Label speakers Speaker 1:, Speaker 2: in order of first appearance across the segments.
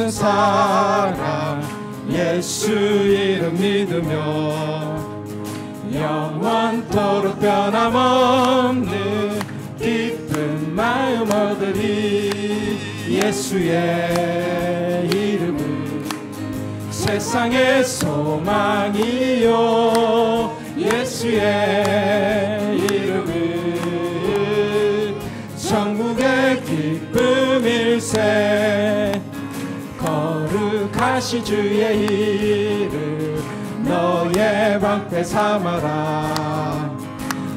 Speaker 1: 사랑 예수 이름 믿으며 영원토록 변함없는 기쁜 마음 얻으리. 예수의 이름은 세상의 소망이요 예수의 이름은 천국의 기쁨일세. 거룩하시 주의 이름 너의 방패 삼아라.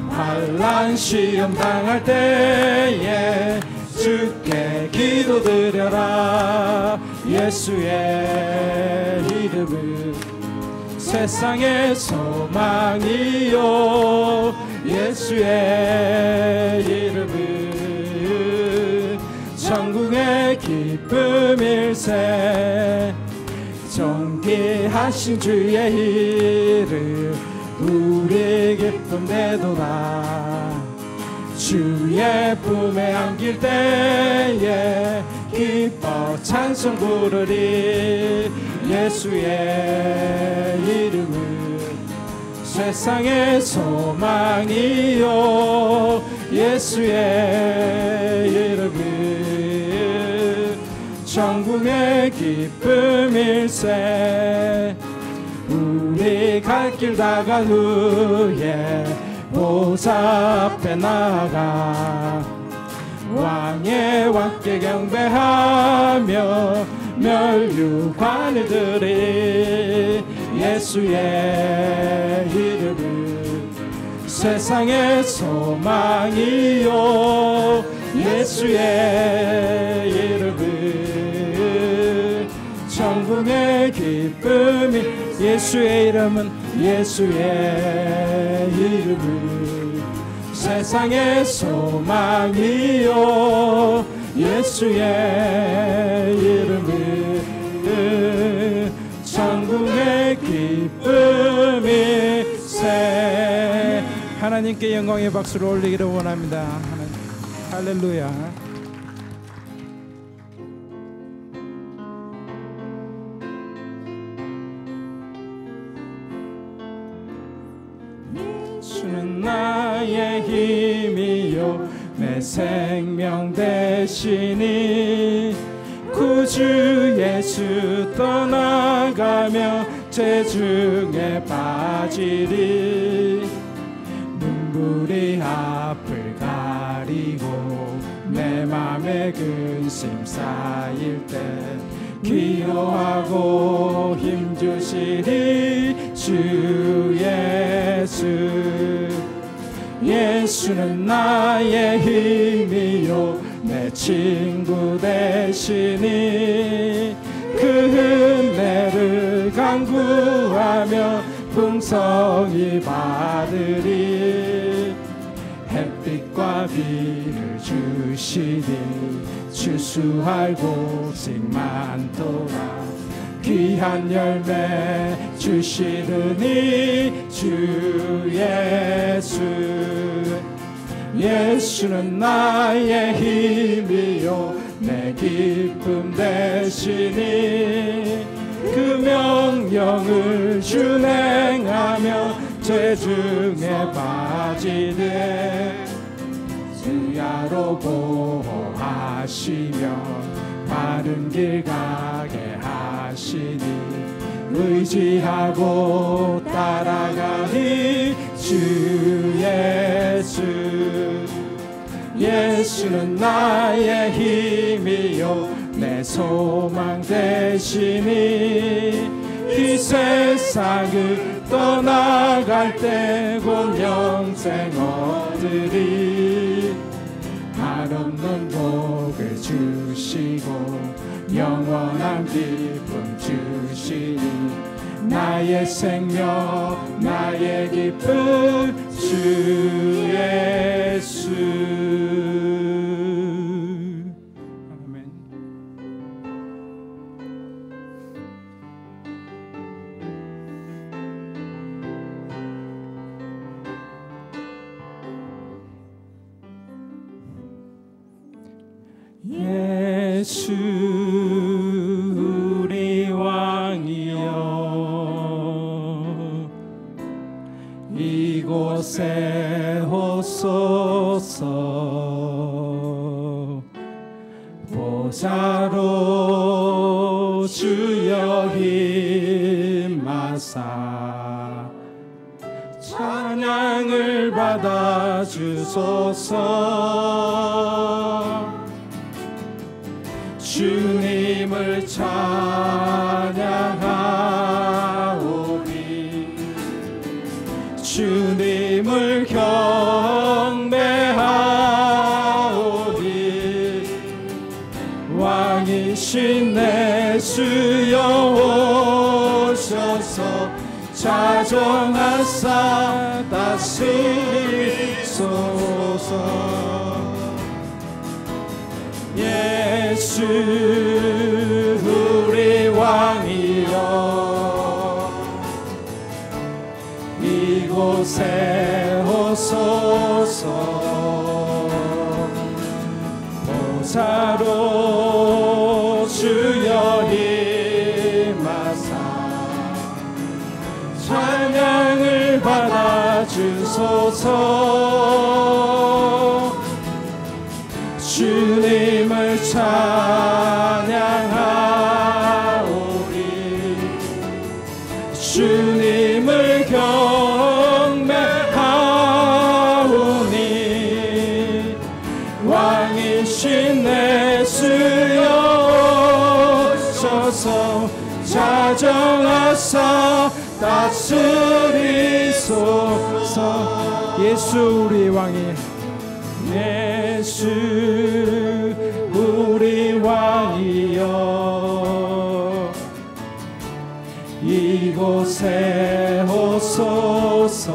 Speaker 1: 환난 시험 당할 때에 주께 기도드려라. 예수의 이름은 세상의 소망이요 예수의 이름은 천국의 기쁨일세. 존귀하신 주의 이름 우리 기쁨 되도다. 주의 품에 안길 때에 기뻐 찬송 부르리. 예수의 이름은 세상의 소망이요 예수의 이름은 천국의 기쁨일세. 우리 갈 길 다간 후에 보좌 앞에 나아가 왕의 왕께 경배하며 멸류관을 드리. 예수의 이름은 세상의 소망이요 예수의 이름은 천국의 기쁨이. 예수의 이름은 예수의 이름은 세상의 소망이요 예수의 이름은 천국의 기쁨일세. 하나님께 영광의 박수를 올리기를 원합니다. 할렐루야. 주는 나의 힘이요 내 생명 되시니 구주 예수 떠나가며 죄 중에 빠지리. 눈물이 앞을 가리고 내 맘에 근심 쌓일 때 기도하고 힘주시리. 주 예수. 예수는 나의 힘이요 내 친구 되시니 그 은혜를 간구하며 풍성히 받으리. 햇빛과 비를 주시니 추수할 곳이 많도다. 귀한 열매 주시르니 주 예수. 예수는 나의 힘이요 내 기쁨 되시니 그 명령을 준행하며 죄 중에 빠지되 주야로 보호하시며 바른 길 가게 하시니 의지하고 따라가니 주 예수. 예수는 나의 힘이요 내 소망 되시니 이 세상을 떠나갈 때 곧 영생 얻으리. 한없는 복을 주시고 영원한 기쁨 주시니 나의 생명 나의 기쁨 주 예수. 아멘. 예수 보좌로 주여 임하사 찬양을 받아 주소서. 주님을 찬양하오니 주님을 경배하오니 왕이신 내 주여 오셔서 자정하사 다스리소서. 예수 우리 왕이여 이곳에 오소서. 보좌로 주여 임하사 찬양을 받아 주소서. 주님을 찬양하오니 주님을 경배하오니 왕이신 내 주여 오셔서 자정하사 다스리소서. 예수 우리 왕이 예수 우리 왕이여 이곳에 오소서.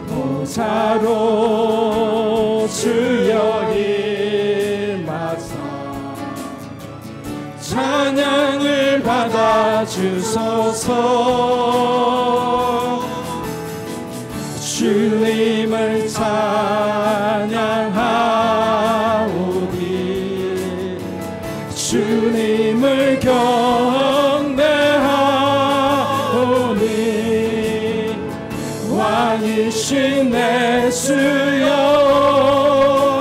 Speaker 1: 보좌로 주여 임하사 찬양을 받아 주소서. 주님을 찬양하오니 주님을 경배하오니 왕이신 내 주여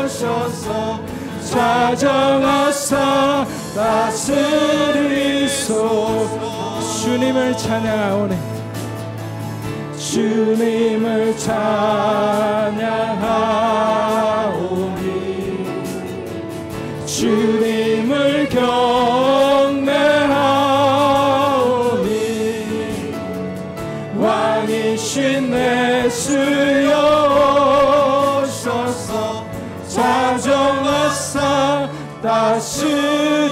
Speaker 1: 오셔서 자정하사 다스리소서. 주님을 찬양하오니 주님을 찬양하오니 주님을 경배하오니 왕이신 내 주여 오셔서 자정하사 다스리소서.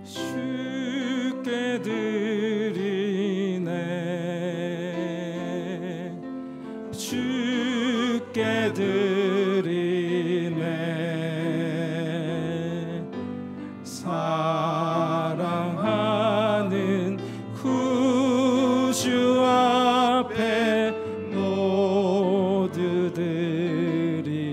Speaker 1: 주께 드리네 주께 드리네 사랑하는 구주 앞에 모두 드리네.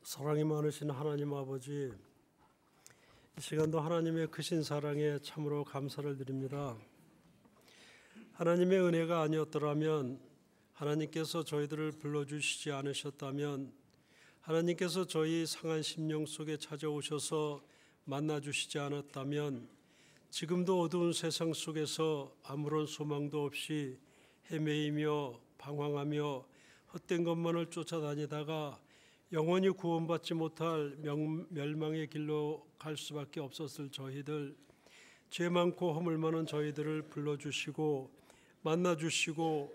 Speaker 2: 사랑이 많으신 하나님 아버지, 이 시간도 하나님의 크신 사랑에 참으로 감사를 드립니다. 하나님의 은혜가 아니었더라면, 하나님께서 저희들을 불러주시지 않으셨다면, 하나님께서 저희 상한 심령 속에 찾아오셔서 만나주시지 않았다면 지금도 어두운 세상 속에서 아무런 소망도 없이 헤매이며 방황하며 헛된 것만을 쫓아다니다가 영원히 구원받지 못할 멸망의 길로 갈 수밖에 없었을 저희들, 죄 많고 허물 많은 저희들을 불러주시고 만나주시고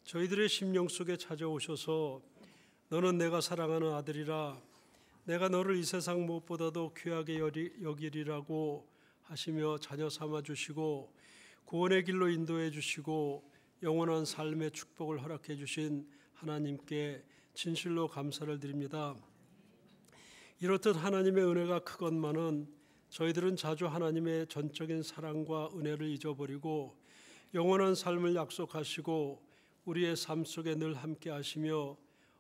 Speaker 2: 저희들의 심령 속에 찾아오셔서 너는 내가 사랑하는 아들이라, 내가 너를 이 세상 무엇보다도 귀하게 여기리라고 하시며 자녀 삼아주시고 구원의 길로 인도해 주시고 영원한 삶의 축복을 허락해 주신 하나님께 진실로 감사를 드립니다. 이렇듯 하나님의 은혜가 크건만은 저희들은 자주 하나님의 전적인 사랑과 은혜를 잊어버리고 영원한 삶을 약속하시고 우리의 삶 속에 늘 함께 하시며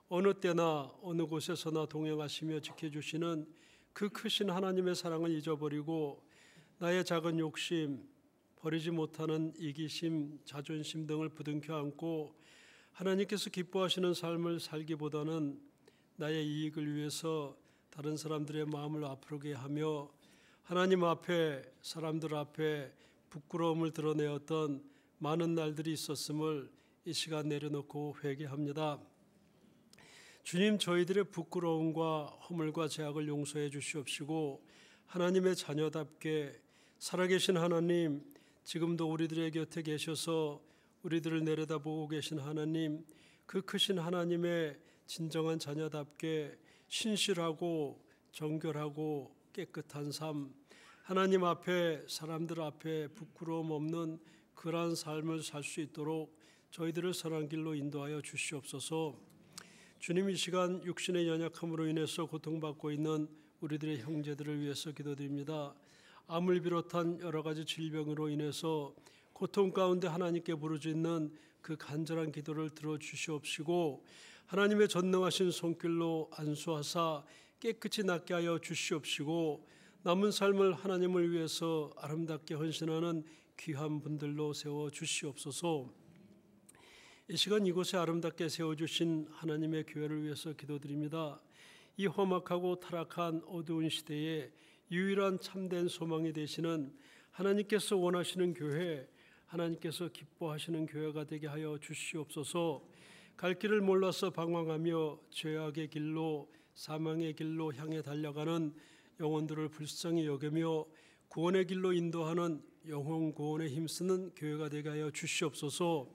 Speaker 2: 어느 때나 어느 곳에서나 동행하시며 지켜주시는 그 크신 하나님의 사랑을 잊어버리고 나의 작은 욕심, 버리지 못하는 이기심, 자존심 등을 부둥켜 안고 하나님께서 기뻐하시는 삶을 살기보다는 나의 이익을 위해서 다른 사람들의 마음을 아프게 하며 하나님 앞에, 사람들 앞에 부끄러움을 드러내었던 많은 날들이 있었음을 이 시간 내려놓고 회개합니다. 주님, 저희들의 부끄러움과 허물과 죄악을 용서해 주시옵시고 하나님의 자녀답게 살아계신 하나님, 지금도 우리들의 곁에 계셔서 우리들을 내려다보고 계신 하나님, 그 크신 하나님의 진정한 자녀답게 신실하고 정결하고 깨끗한 삶, 하나님 앞에, 사람들 앞에 부끄러움 없는 그러한 삶을 살 수 있도록 저희들을 선한 길로 인도하여 주시옵소서. 주님, 이 시간 육신의 연약함으로 인해서 고통받고 있는 우리들의 형제들을 위해서 기도드립니다. 암을 비롯한 여러 가지 질병으로 인해서 고통 가운데 하나님께 부르짖는 그 간절한 기도를 들어주시옵시고 하나님의 전능하신 손길로 안수하사 깨끗이 낫게 하여 주시옵시고 남은 삶을 하나님을 위해서 아름답게 헌신하는 귀한 분들로 세워주시옵소서. 이 시간 이곳에 아름답게 세워주신 하나님의 교회를 위해서 기도드립니다. 이 험악하고 타락한 어두운 시대에 유일한 참된 소망이 되시는 하나님께서 원하시는 교회, 하나님께서 기뻐하시는 교회가 되게 하여 주시옵소서. 갈 길을 몰라서 방황하며 죄악의 길로, 사망의 길로 향해 달려가는 영혼들을 불쌍히 여기며 구원의 길로 인도하는 영혼 구원에 힘쓰는 교회가 되게 하여 주시옵소서.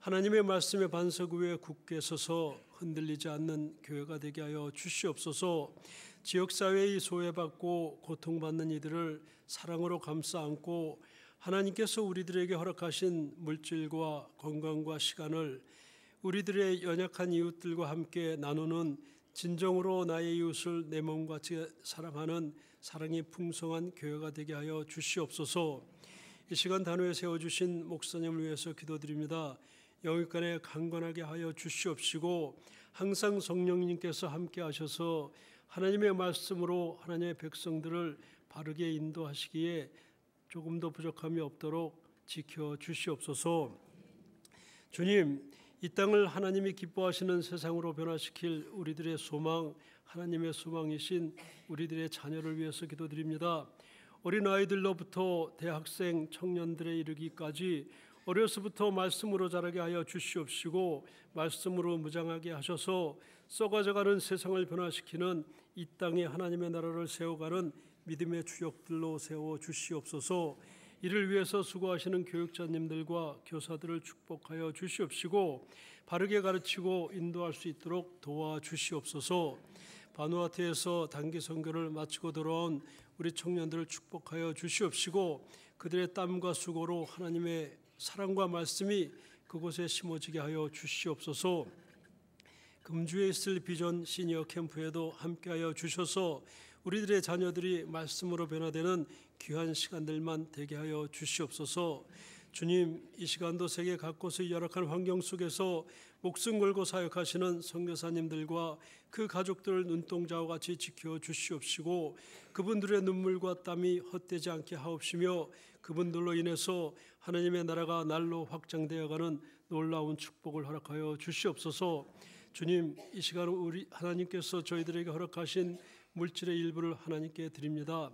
Speaker 2: 하나님의 말씀의 반석 위에 굳게 서서 흔들리지 않는 교회가 되게 하여 주시옵소서. 지역사회의 소외받고 고통받는 이들을 사랑으로 감싸 안고 하나님께서 우리들에게 허락하신 물질과 건강과 시간을 우리들의 연약한 이웃들과 함께 나누는 진정으로 나의 이웃을 내 몸같이 사랑하는 사랑이 풍성한 교회가 되게 하여 주시옵소서. 이 시간 단호에 세워주신 목사님을 위해서 기도드립니다. 영육간에 강건하게 하여 주시옵시고 항상 성령님께서 함께 하셔서 하나님의 말씀으로 하나님의 백성들을 바르게 인도하시기에 조금도 부족함이 없도록 지켜주시옵소서. 주님, 이 땅을 하나님이 기뻐하시는 세상으로 변화시킬 우리들의 소망, 하나님의 소망이신 우리들의 자녀를 위해서 기도드립니다. 어린아이들로부터 대학생, 청년들에 이르기까지 어려서부터 말씀으로 자라게 하여 주시옵시고 말씀으로 무장하게 하셔서 썩어져가는 세상을 변화시키는 이 땅에 하나님의 나라를 세워가는 믿음의 주역들로 세워주시옵소서. 이를 위해서 수고하시는 교육자님들과 교사들을 축복하여 주시옵시고 바르게 가르치고 인도할 수 있도록 도와주시옵소서. 바누아투에서 단기 선교를 마치고 돌아온 우리 청년들을 축복하여 주시옵시고 그들의 땀과 수고로 하나님의 사랑과 말씀이 그곳에 심어지게 하여 주시옵소서. 금주에 있을 비전 시니어 캠프에도 함께하여 주셔서 우리들의 자녀들이 말씀으로 변화되는 귀한 시간들만 되게 하여 주시옵소서. 주님, 이 시간도 세계 각곳의 열악한 환경 속에서 목숨 걸고 사역하시는 선교사님들과 그 가족들을 눈동자와 같이 지켜 주시옵시고 그분들의 눈물과 땀이 헛되지 않게 하옵시며 그분들로 인해서 하나님의 나라가 날로 확장되어가는 놀라운 축복을 허락하여 주시옵소서. 주님, 이 시간 우리 하나님께서 저희들에게 허락하신 물질의 일부를 하나님께 드립니다.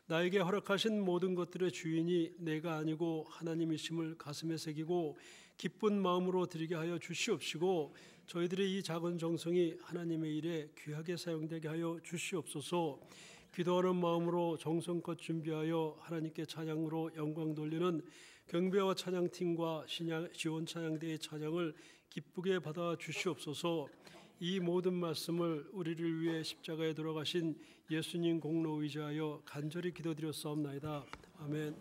Speaker 2: 나에게 허락하신 모든 것들의 주인이 내가 아니고 하나님이심을 가슴에 새기고 기쁜 마음으로 드리게 하여 주시옵시고 저희들의 이 작은 정성이 하나님의 일에 귀하게 사용되게 하여 주시옵소서. 기도하는 마음으로 정성껏 준비하여 하나님께 찬양으로 영광 돌리는 경배와 찬양팀과 지원 찬양대의 찬양을 기쁘게 받아 주시옵소서. 이 모든 말씀을 우리를 위해 십자가에 돌아가신 예수님 공로 의지하여 간절히 기도드렸사옵나이다. 아멘.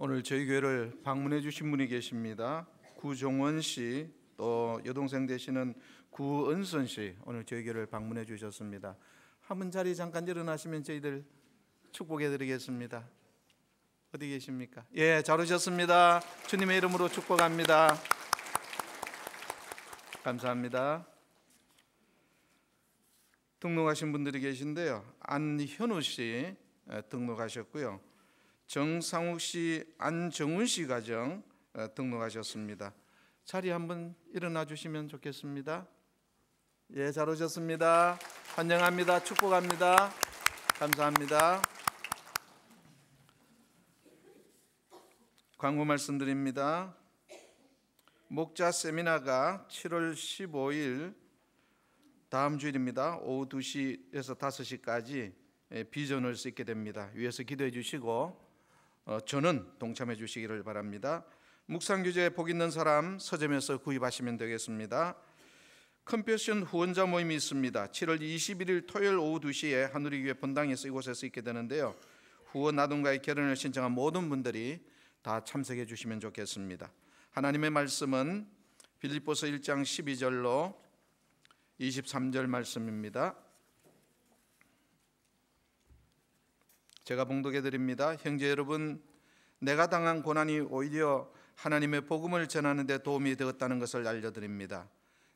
Speaker 3: 오늘 저희 교회를 방문해 주신 분이 계십니다. 구종원 씨, 또 여동생 되시는 구은선 씨, 오늘 저희 교회를 방문해 주셨습니다. 한 분 자리 잠깐 일어나시면 저희들 축복해 드리겠습니다. 어디 계십니까? 예, 잘 오셨습니다. 주님의 이름으로 축복합니다. 감사합니다. 등록하신 분들이 계신데요. 안현우 씨 등록하셨고요. 정상욱 씨, 안정훈 씨 가정 등록하셨습니다. 자리 한번 일어나 주시면 좋겠습니다. 예, 잘 오셨습니다. 환영합니다. 축복합니다. 감사합니다. 광고 말씀드립니다. 목자 세미나가 7월 15일 다음 주일입니다. 오후 2시에서 5시까지 비전을 수 있게 됩니다. 위에서 기도해 주시고 저는 동참해 주시기를 바랍니다. 묵상규제에 복 있는 사람 서점에서 구입하시면 되겠습니다. 컴패션 후원자 모임이 있습니다. 7월 21일 토요일 오후 2시에 하누리교회 본당에서 이곳에서 있게 되는데요. 후원 아동과의 결혼을 신청한 모든 분들이 다 참석해 주시면 좋겠습니다. 하나님의 말씀은 빌립보서 1장 12절로 23절 말씀입니다. 제가 봉독해 드립니다. 형제 여러분, 내가 당한 고난이 오히려 하나님의 복음을 전하는 데 도움이 되었다는 것을 알려드립니다.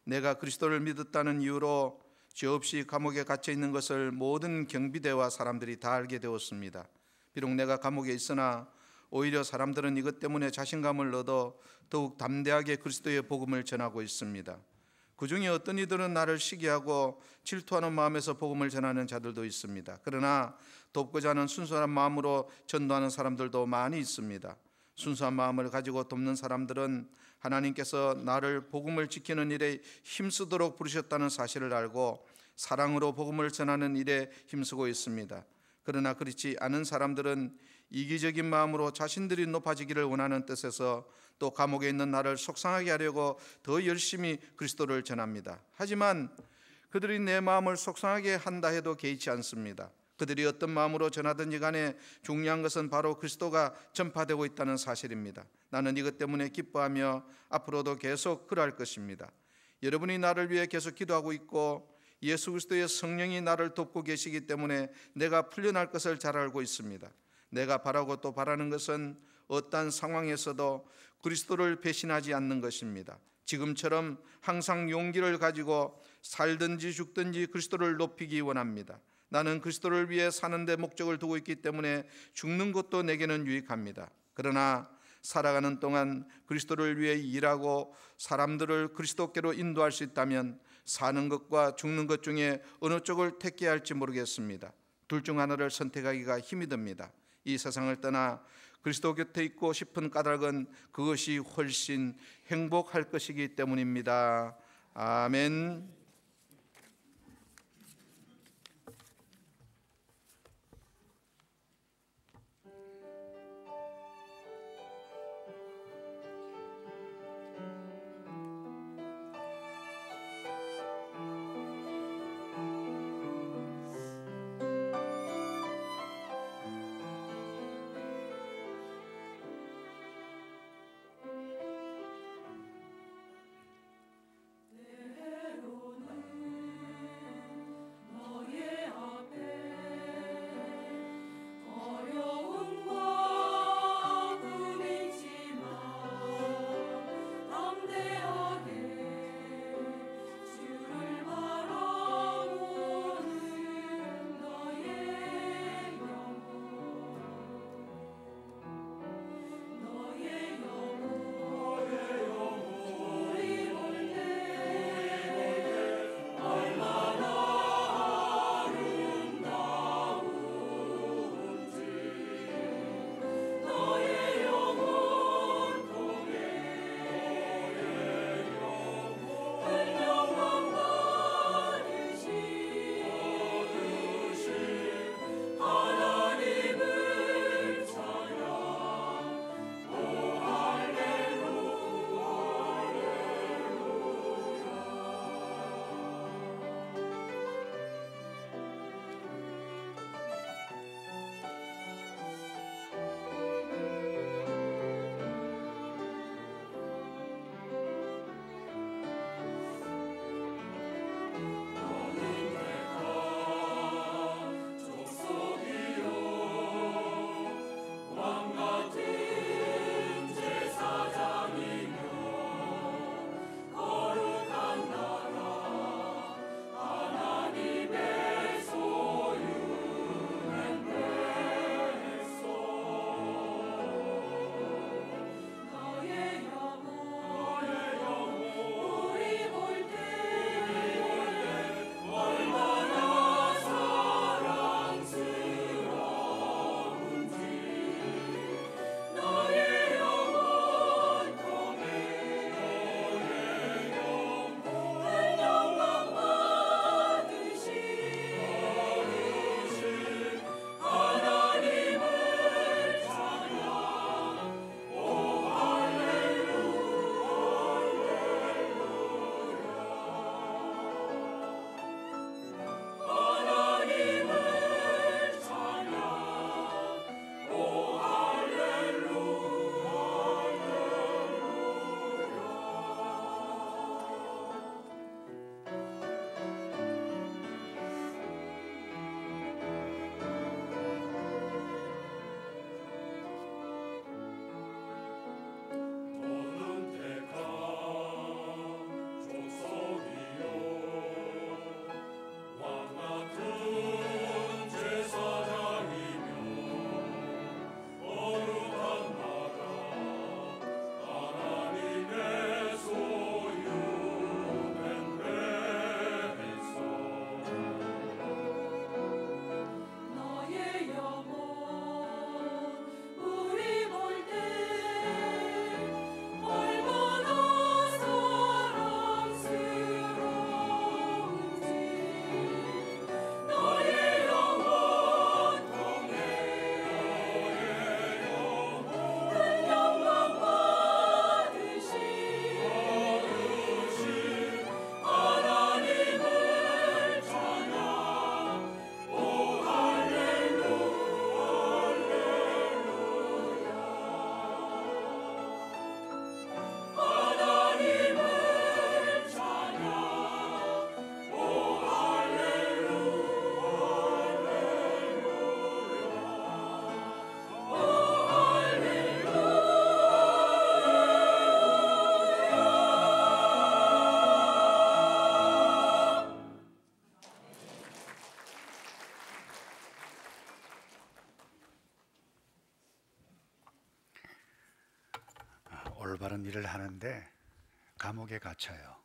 Speaker 3: 내가 그리스도를 믿었다는 이유로 죄 없이 감옥에 갇혀 있는 것을 모든 경비대와 사람들이 다 알게 되었습니다. 비록 내가 감옥에 있으나 오히려 사람들은 이것 때문에 자신감을 얻어 더욱 담대하게 그리스도의 복음을 전하고 있습니다. 그 중에 어떤 이들은 나를 시기하고 질투하는 마음에서 복음을 전하는 자들도 있습니다. 그러나 돕고자 하는 순수한 마음으로 전도하는 사람들도 많이 있습니다. 순수한 마음을 가지고 돕는 사람들은 하나님께서 나를 복음을 지키는 일에 힘쓰도록 부르셨다는 사실을 알고 사랑으로 복음을 전하는 일에 힘쓰고 있습니다. 그러나 그렇지 않은 사람들은 이기적인 마음으로 자신들이 높아지기를 원하는 뜻에서 또 감옥에 있는 나를 속상하게 하려고 더 열심히 그리스도를 전합니다. 하지만 그들이 내 마음을 속상하게 한다 해도 개의치 않습니다. 그들이 어떤 마음으로 전하든지 간에 중요한 것은 바로 그리스도가 전파되고 있다는 사실입니다. 나는 이것 때문에 기뻐하며 앞으로도 계속 그러할 것입니다. 여러분이 나를 위해 계속 기도하고 있고 예수 그리스도의 성령이 나를 돕고 계시기 때문에 내가 풀려날 것을 잘 알고 있습니다. 내가 바라고 또 바라는 것은 어떠한 상황에서도 그리스도를 배신하지 않는 것입니다. 지금처럼 항상 용기를 가지고 살든지 죽든지 그리스도를 높이기 원합니다. 나는 그리스도를 위해 사는 데 목적을 두고 있기 때문에 죽는 것도 내게는 유익합니다. 그러나 살아가는 동안 그리스도를 위해 일하고 사람들을 그리스도께로 인도할 수 있다면 사는 것과 죽는 것 중에 어느 쪽을 택해야 할지 모르겠습니다. 둘 중 하나를 선택하기가 힘이 듭니다. 이 세상을 떠나 그리스도 곁에 있고 싶은 까닭은 그것이 훨씬 행복할 것이기 때문입니다. 아멘.
Speaker 4: 때로 올바른 일을 하는데 감옥에 갇혀요.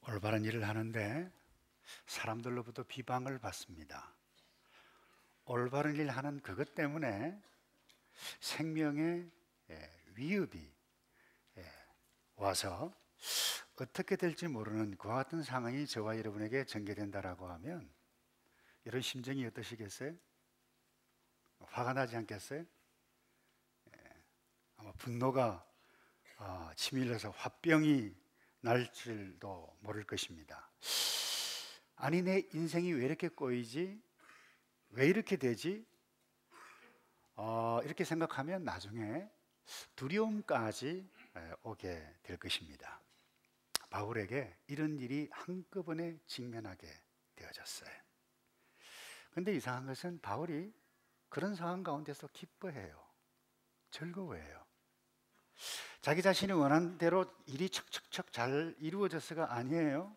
Speaker 4: 올바른 일을 하는데 사람들로부터 비방을 받습니다. 올바른 일 하는 그것 때문에 생명의 위협이 와서 어떻게 될지 모르는 그와 같은 상황이 저와 여러분에게 전개된다라고 하면 이런 심정이 어떠시겠어요? 화가 나지 않겠어요? 아마 분노가 치밀어서 화병이 날 줄도 모를 것입니다. 아니, 내 인생이 왜 이렇게 꼬이지? 왜 이렇게 되지? 이렇게 생각하면 나중에 두려움까지 오게 될 것입니다. 바울에게 이런 일이 한꺼번에 직면하게 되어졌어요. 그런데 이상한 것은 바울이 그런 상황 가운데서 기뻐해요. 즐거워해요. 자기 자신이 원하는 대로 일이 척척척 잘 이루어졌어가 아니에요.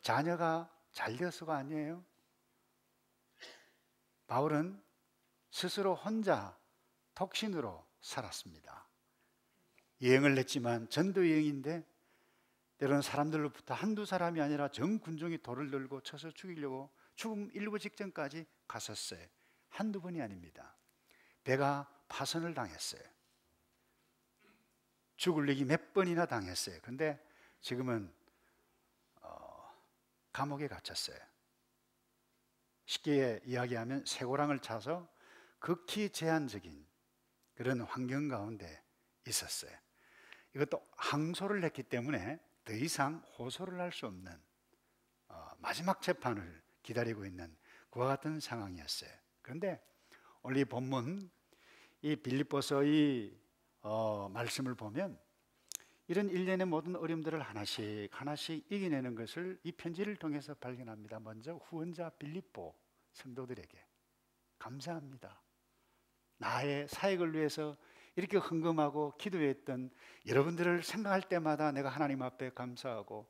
Speaker 4: 자녀가 잘 되었어가 아니에요. 바울은 스스로 혼자 독신으로 살았습니다. 여행을 했지만 전도 여행인데 때로는 사람들로부터 한두 사람이 아니라 전 군종이 돌을 들고 쳐서 죽이려고 죽음 일부 직전까지 갔었어요. 한두 번이 아닙니다. 배가 파선을 당했어요. 죽을 얘기 몇 번이나 당했어요. 근데 지금은 감옥에 갇혔어요. 쉽게 이야기하면 쇠고랑을 차서 극히 제한적인 그런 환경 가운데 있었어요. 이것도 항소를 했기 때문에 더 이상 호소를 할 수 없는 마지막 재판을 기다리고 있는 그와 같은 상황이었어요. 그런데 오늘 이 본문 이 빌립보서의 말씀을 보면 이런 일련의 모든 어려움들을 하나씩 하나씩 이겨내는 것을 이 편지를 통해서 발견합니다. 먼저 후원자 빌립보 성도들에게 감사합니다. 나의 사역을 위해서 이렇게 헌금하고 기도했던 여러분들을 생각할 때마다 내가 하나님 앞에 감사하고,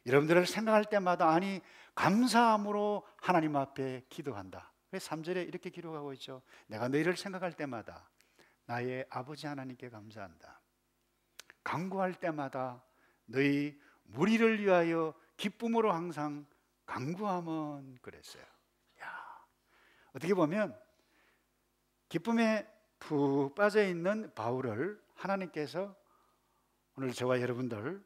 Speaker 4: 여러분들을 생각할 때마다 아니 감사함으로 하나님 앞에 기도한다. 그래서 3절에 이렇게 기록하고 있죠. 내가 너희를 생각할 때마다 나의 아버지 하나님께 감사한다. 간구할 때마다 너희 무리를 위하여 기쁨으로 항상 간구하면 그랬어요. 야, 어떻게 보면 기쁨에 푹 빠져 있는 바울을 하나님께서 오늘 저와 여러분들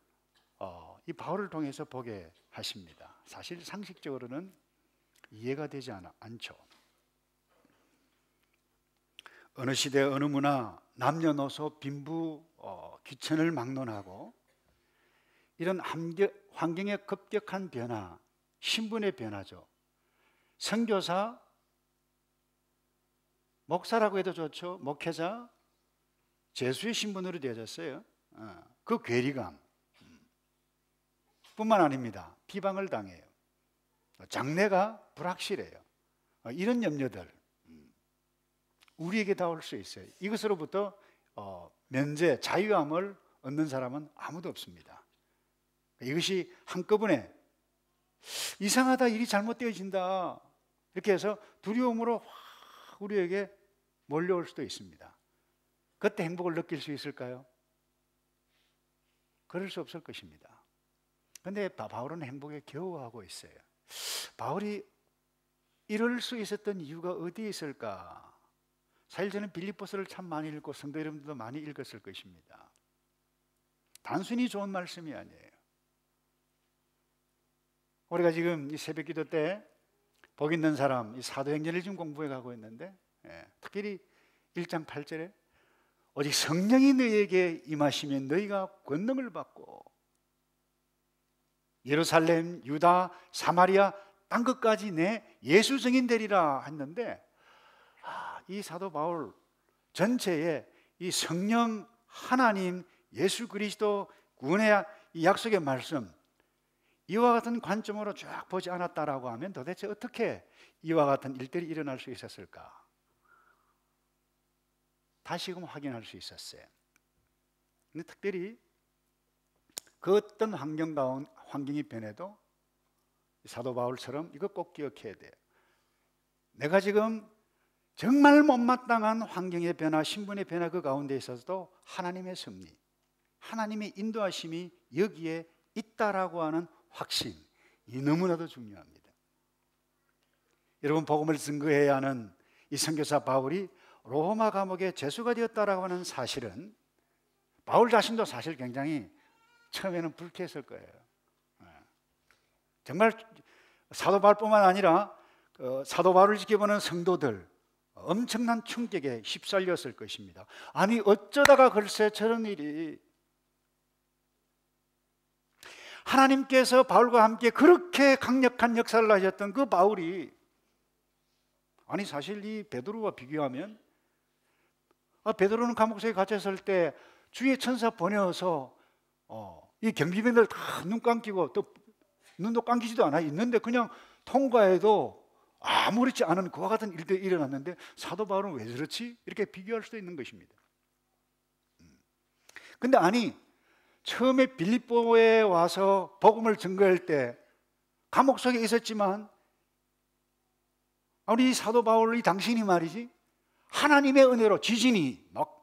Speaker 4: 이 바울을 통해서 보게 하십니다. 사실 상식적으로는 이해가 되지 않죠. 어느 시대 어느 문화 남녀노소 빈부 귀천을 막론하고 이런 환경의 급격한 변화, 신분의 변화죠. 선교사, 목사라고 해도 좋죠. 목회자, 제수의 신분으로 되어졌어요. 그 괴리감 뿐만 아닙니다. 비방을 당해요. 장래가 불확실해요. 이런 염려들 우리에게 다 올 수 있어요. 이것으로부터 면제, 자유함을 얻는 사람은 아무도 없습니다. 이것이 한꺼번에 이상하다, 일이 잘못되어진다 이렇게 해서 두려움으로 확 우리에게 몰려올 수도 있습니다. 그때 행복을 느낄 수 있을까요? 그럴 수 없을 것입니다. 그런데 바울은 행복에 겨워하고 있어요. 바울이 이럴 수 있었던 이유가 어디에 있을까? 사실 저는 빌립보서를 참 많이 읽고 성도 여러분들도 많이 읽었을 것입니다. 단순히 좋은 말씀이 아니에요. 우리가 지금 이 새벽기도 때 복 있는 사람 이 사도행전을 지금 공부해 가고 있는데 특별히 1장 8절에 오직 성령이 너희에게 임하시면 너희가 권능을 받고 예루살렘, 유다, 사마리아 땅 끝까지 내 예수 증인 되리라 했는데 이 사도 바울 전체에 이 성령 하나님 예수 그리스도 구원의 이 약속의 말씀 이와 같은 관점으로 쫙 보지 않았다라고 하면 도대체 어떻게 이와 같은 일들이 일어날 수 있었을까? 다시금 확인할 수 있었어요. 근데 특별히 그 어떤 환경이 변해도 사도 바울처럼 이거 꼭 기억해야 돼요. 내가 지금 정말 못마땅한 환경의 변화, 신분의 변화 그 가운데 있어서도 하나님의 섭리, 하나님의 인도하심이 여기에 있다라고 하는 확신, 이 너무나도 중요합니다. 여러분, 복음을 증거해야 하는 이 선교사 바울이 로마 감옥에 죄수가 되었다라고 하는 사실은 바울 자신도 사실 굉장히 처음에는 불쾌했을 거예요. 정말 사도 바울뿐만 아니라 사도 바울을 지켜보는 성도들 엄청난 충격에 휩쓸렸을 것입니다. 아니 어쩌다가 글쎄 저런 일이, 하나님께서 바울과 함께 그렇게 강력한 역사를 하셨던 그 바울이, 아니 사실 이 베드로와 비교하면, 베드로는 감옥소에 갇혔을 때 주의 천사 보내어서 이 경비병들 다 눈 감기고, 또 눈도 감기지도 않아 있는데 그냥 통과해도 아무렇지 않은 그와 같은 일들이 일어났는데 사도 바울은 왜 저렇지? 이렇게 비교할 수도 있는 것입니다. 근데 아니 처음에 빌립보에 와서 복음을 증거할 때 감옥 속에 있었지만, 우리 사도 바울이 당신이 말이지 하나님의 은혜로 지진이 막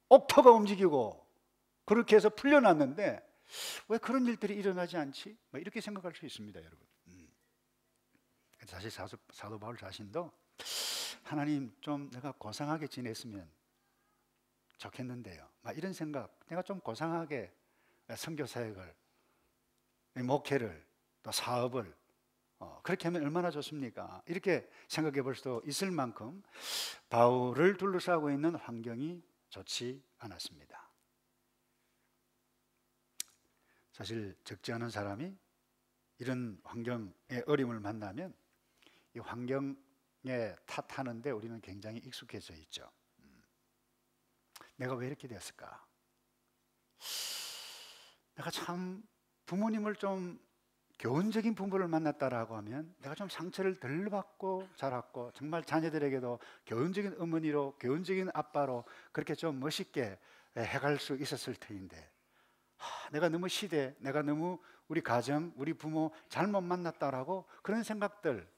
Speaker 4: 옥토가 움직이고 그렇게 해서 풀려났는데 왜 그런 일들이 일어나지 않지? 이렇게 생각할 수 있습니다, 여러분. 사실 사도 바울 자신도 하나님 좀 내가 고상하게 지냈으면 좋겠는데요, 이런 생각, 내가 좀 고상하게 선교 사역을, 목회를, 또 사업을 그렇게 하면 얼마나 좋습니까? 이렇게 생각해 볼 수도 있을 만큼 바울을 둘러싸고 있는 환경이 좋지 않았습니다. 사실 적지 않은 사람이 이런 환경의 어려움을 만나면 이 환경에 탓하는데 우리는 굉장히 익숙해져 있죠. 내가 왜 이렇게 됐을까? 내가 참 부모님을 좀 교훈적인 부모를 만났다라고 하면 내가 좀 상처를 덜 받고 자랐고, 정말 자녀들에게도 교훈적인 어머니로, 교훈적인 아빠로 그렇게 좀 멋있게 해갈 수 있었을 터인데, 내가 너무 시대, 내가 너무 우리 가정, 우리 부모 잘못 만났다라고 그런 생각들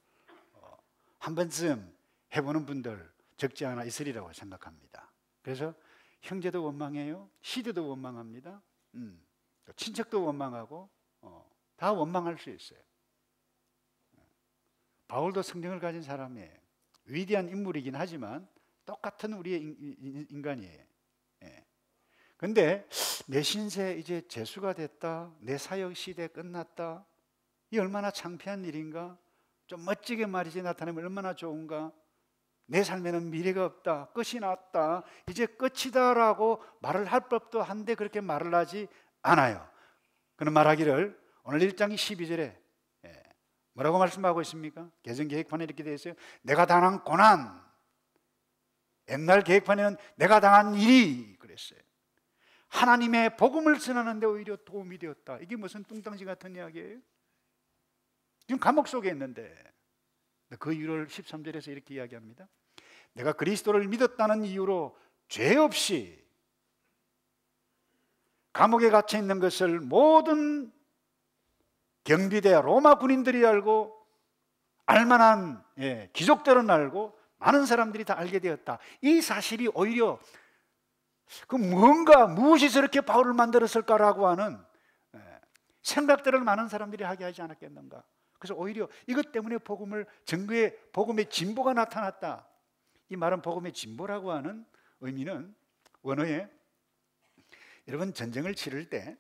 Speaker 4: 한 번쯤 해보는 분들 적지 않아 있으리라고 생각합니다. 그래서 형제도 원망해요, 시대도 원망합니다, 친척도 원망하고 다 원망할 수 있어요. 바울도 성령을 가진 사람이에요. 위대한 인물이긴 하지만 똑같은 우리의 인간이에요. 근데 내 신세 이제 재수가 됐다, 내 사역 시대 끝났다, 이 얼마나 창피한 일인가? 좀 멋지게 말이지 나타내면 얼마나 좋은가? 내 삶에는 미래가 없다, 끝이 났다, 이제 끝이다라고 말을 할 법도 한데 그렇게 말을 하지 않아요. 그는 말하기를 오늘 1장 12절에 뭐라고 말씀하고 있습니까? 개정 계획판에 이렇게 되어 있어요. 내가 당한 고난, 옛날 계획판에는 내가 당한 일이 그랬어요. 하나님의 복음을 전하는데 오히려 도움이 되었다. 이게 무슨 뚱땅지 같은 이야기예요? 지금 감옥 속에 있는데 그 이유를 13절에서 이렇게 이야기합니다. 내가 그리스도를 믿었다는 이유로 죄 없이 감옥에 갇혀 있는 것을 모든 경비대 로마 군인들이 알고, 알만한 귀족들은 알고, 많은 사람들이 다 알게 되었다. 이 사실이 오히려 무엇이 저렇게 바울을 만들었을까라고 하는 생각들을 많은 사람들이 하게 하지 않았겠는가. 그래서 오히려 이것 때문에 복음을 증거에 복음의 진보가 나타났다. 이 말은 복음의 진보라고 하는 의미는 원어에, 여러분 전쟁을 치를 때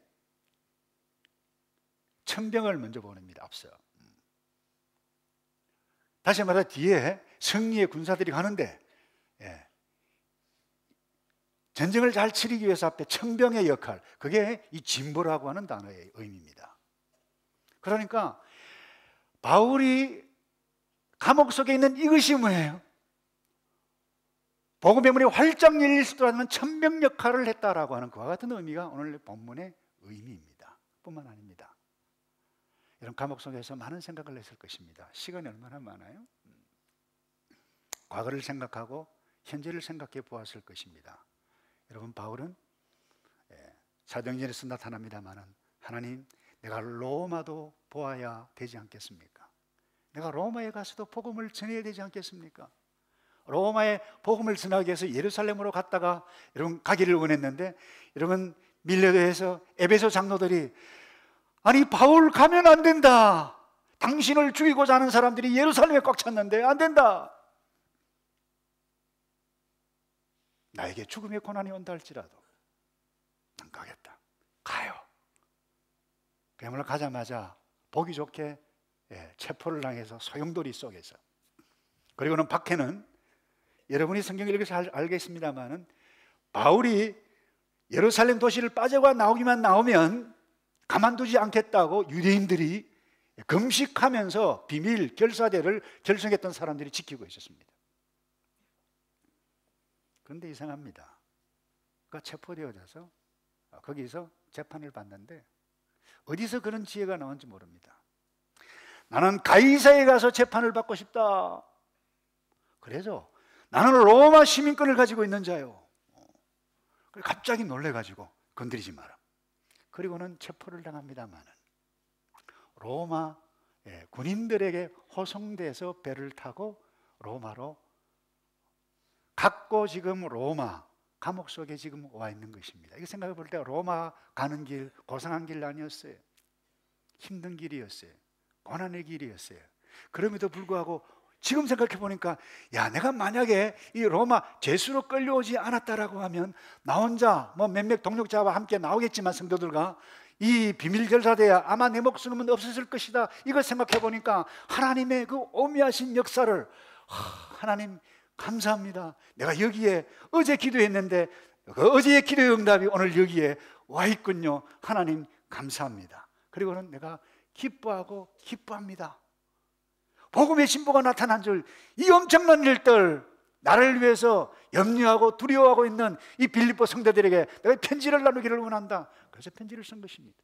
Speaker 4: 청병을 먼저 보냅니다. 앞서. 다시 말해 뒤에 승리의 군사들이 가는데 전쟁을 잘 치르기 위해서 앞에 청병의 역할, 그게 이 진보라고 하는 단어의 의미입니다. 그러니까 바울이 감옥 속에 있는 이것이 뭐예요? 복음의 문이 활짝 열릴 수도 않는 천병 역할을 했다라고 하는 그와 같은 의미가 오늘 본문의 의미입니다. 뿐만 아닙니다. 이런 감옥 속에서 많은 생각을 했을 것입니다. 시간이 얼마나 많아요? 과거를 생각하고 현재를 생각해 보았을 것입니다. 여러분, 바울은 사도행전에서 나타납니다마는, 하나님, 내가 로마도 보아야 되지 않겠습니까? 내가 로마에 가서도 복음을 전해야 되지 않겠습니까? 로마에 복음을 전하기 위해서 예루살렘으로 갔다가 여러분 가기를 원했는데, 여러분 밀레도에서 에베소 장로들이 아니 바울 가면 안 된다. 당신을 죽이고자 하는 사람들이 예루살렘에 꽉 찼는데 안 된다. 나에게 죽음의 고난이 온다 할지라도 안 가겠다. 가요. 그야말로 가자마자 보기 좋게 체포를 당해서 소용돌이 속에서, 그리고는 박해는 여러분이 성경을 읽어서 알겠습니다만은 바울이 예루살렘 도시를 빠져가 나오기만 나오면 가만두지 않겠다고 유대인들이 금식하면서 비밀 결사대를 결성했던 사람들이 지키고 있었습니다. 그런데 이상합니다. 그가 체포되어져서 거기서 재판을 받는데 어디서 그런 지혜가 나온지 모릅니다. 나는 가이사에 가서 재판을 받고 싶다. 그래서 나는 로마 시민권을 가지고 있는 자요. 갑자기 놀래가지고 건드리지 마라. 그리고는 체포를 당합니다만 로마 군인들에게 호송돼서 배를 타고 로마로 갔고 지금 로마 감옥 속에 지금 와 있는 것입니다. 이거 생각해 볼 때 로마 가는 길 고상한 길 아니었어요. 힘든 길이었어요. 고난의 길이었어요. 그럼에도 불구하고 지금 생각해 보니까 야, 내가 만약에 이 로마 죄수로 끌려오지 않았다라고 하면 나 혼자 뭐 몇몇 동력자와 함께 나오겠지만 성도들과 이 비밀 결사대야 아마 내 목숨은 없었을 것이다. 이걸 생각해 보니까 하나님의 그 오묘하신 역사를 하나님 감사합니다. 내가 여기에 어제 기도했는데 그 어제의 기도의 응답이 오늘 여기에 와 있군요. 하나님 감사합니다. 그리고는 내가 기뻐하고 기뻐합니다. 복음의 신보가 나타난 줄, 이 엄청난 일들, 나를 위해서 염려하고 두려워하고 있는 이 빌립보 성도들에게 내가 편지를 나누기를 원한다. 그래서 편지를 쓴 것입니다.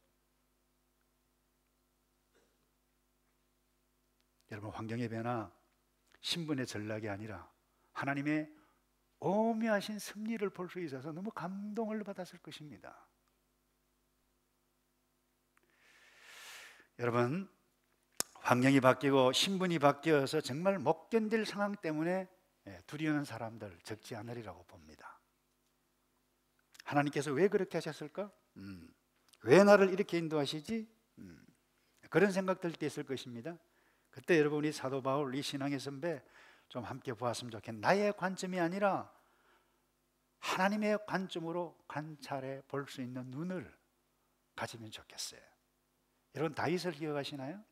Speaker 4: 여러분, 환경의 변화, 신분의 전락이 아니라 하나님의 오묘하신 섭리를 볼 수 있어서 너무 감동을 받았을 것입니다. 여러분, 환경이 바뀌고 신분이 바뀌어서 정말 못 견딜 상황 때문에 두려워하는 사람들 적지 않으리라고 봅니다. 하나님께서 왜 그렇게 하셨을까? 왜 나를 이렇게 인도하시지? 그런 생각들 때 있을 것입니다. 그때 여러분이 사도 바울 이 신앙의 선배 좀 함께 보았으면 좋겠는, 나의 관점이 아니라 하나님의 관점으로 관찰해 볼 수 있는 눈을 가지면 좋겠어요. 여러분, 다윗을 기억하시나요?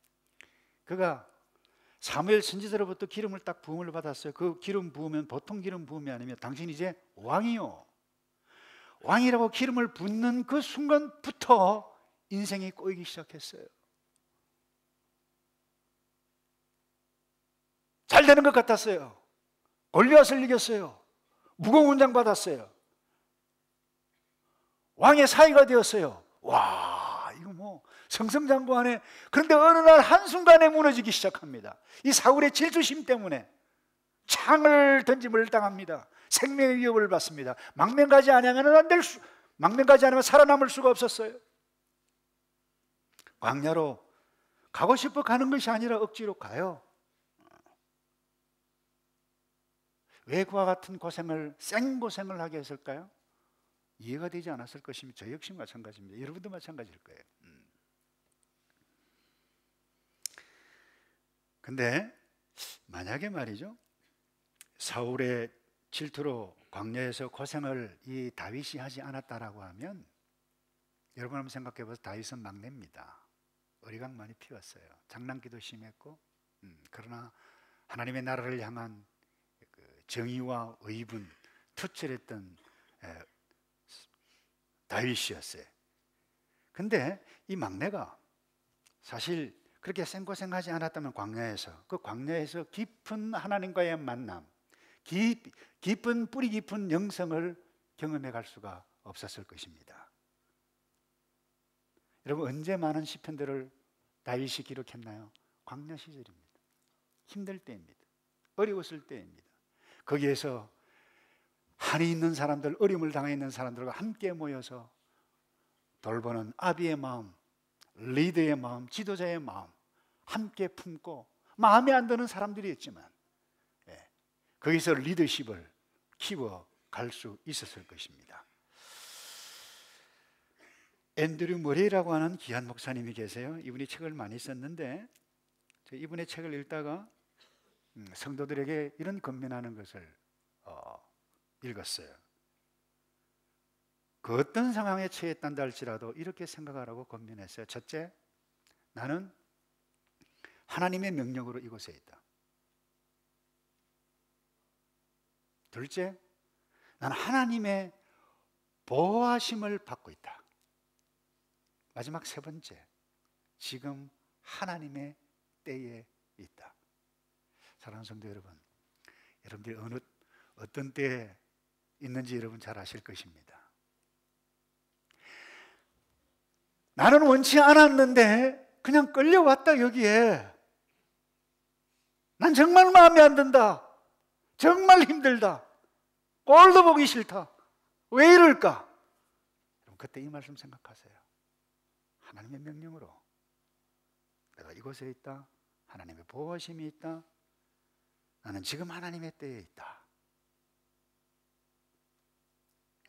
Speaker 4: 그가 사무엘 선지자로부터 기름을 딱 부음을 받았어요. 그 기름 부으면 보통 기름 부음이 아니면 당신 이제 왕이요, 왕이라고 기름을 붓는 그 순간부터 인생이 꼬이기 시작했어요. 잘 되는 것 같았어요. 골리앗을 이겼어요. 무거운 훈장 받았어요. 왕의 사위가 되었어요. 와, 이거 뭐 승승장구하네. 그런데 어느 날 한순간에 무너지기 시작합니다. 이 사울의 질투심 때문에 창을 던짐을 당합니다. 생명의 위협을 받습니다. 망명가지 않으면 망명가지 않으면 살아남을 수가 없었어요. 광야로 가고 싶어 가는 것이 아니라 억지로 가요. 왜 그와 같은 고생을, 생고생을 하게 했을까요? 이해가 되지 않았을 것입니다. 저 역시 마찬가지입니다. 여러분도 마찬가지일 거예요. 근데 만약에 말이죠, 사울의 질투로 광야에서 고생을 이 다윗이 하지 않았다라고 하면, 여러분 한번 생각해 보세요. 다윗은 막내입니다. 어리광 많이 피웠어요. 장난기도 심했고, 그러나 하나님의 나라를 향한 그 정의와 의분 투철했던 다윗이었어요. 근데 이 막내가 사실 그렇게 생고생하지 않았다면 그 광야에서 깊은 하나님과의 만남, 깊은 뿌리 깊은 영성을 경험해 갈 수가 없었을 것입니다. 여러분, 언제 많은 시편들을 다윗이 기록했나요? 광야 시절입니다. 힘들 때입니다. 어려웠을 때입니다. 거기에서 한이 있는 사람들, 어려움을 당해 있는 사람들과 함께 모여서 돌보는 아비의 마음, 리더의 마음, 지도자의 마음 함께 품고, 마음에 안 드는 사람들이었지만 거기서 리더십을 키워갈 수 있었을 것입니다. 앤드류 머레이라고 하는 귀한 목사님이 계세요. 이분이 책을 많이 썼는데 이분의 책을 읽다가 성도들에게 이런 권면하는 것을 읽었어요. 그 어떤 상황에 처했단다 할지라도 이렇게 생각하라고 권면했어요. 첫째, 나는 하나님의 명령으로 이곳에 있다. 둘째, 나는 하나님의 보호하심을 받고 있다. 마지막 세 번째, 지금 하나님의 때에 있다. 사랑하는 성도 여러분, 여러분들이 어떤 때에 있는지 여러분 잘 아실 것입니다. 나는 원치 않았는데 그냥 끌려왔다. 여기에 난 정말 마음에 안 든다. 정말 힘들다. 꼴도 보기 싫다. 왜 이럴까? 여러분 그때 이 말씀 생각하세요. 하나님의 명령으로 내가 이곳에 있다. 하나님의 보호하심이 있다. 나는 지금 하나님의 때에 있다.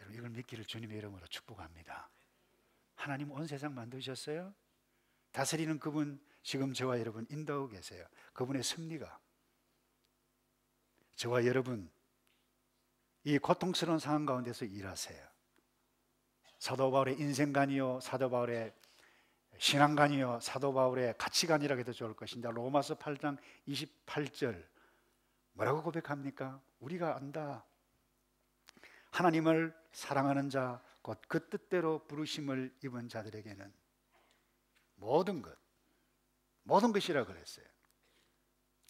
Speaker 4: 여러분 이걸 믿기를 주님의 이름으로 축복합니다. 하나님 온 세상 만드셨어요. 다스리는 그분 지금 저와 여러분 인도하고 계세요. 그분의 섭리가 저와 여러분 이 고통스러운 상황 가운데서 일하세요. 사도 바울의 인생관이요, 사도 바울의 신앙관이요, 사도 바울의 가치관이라고 해도 좋을 것인데 로마서 8장 28절 뭐라고 고백합니까? 우리가 안다. 하나님을 사랑하는 자 곧 그 뜻대로 부르심을 입은 자들에게는 모든 것이라고 그랬어요.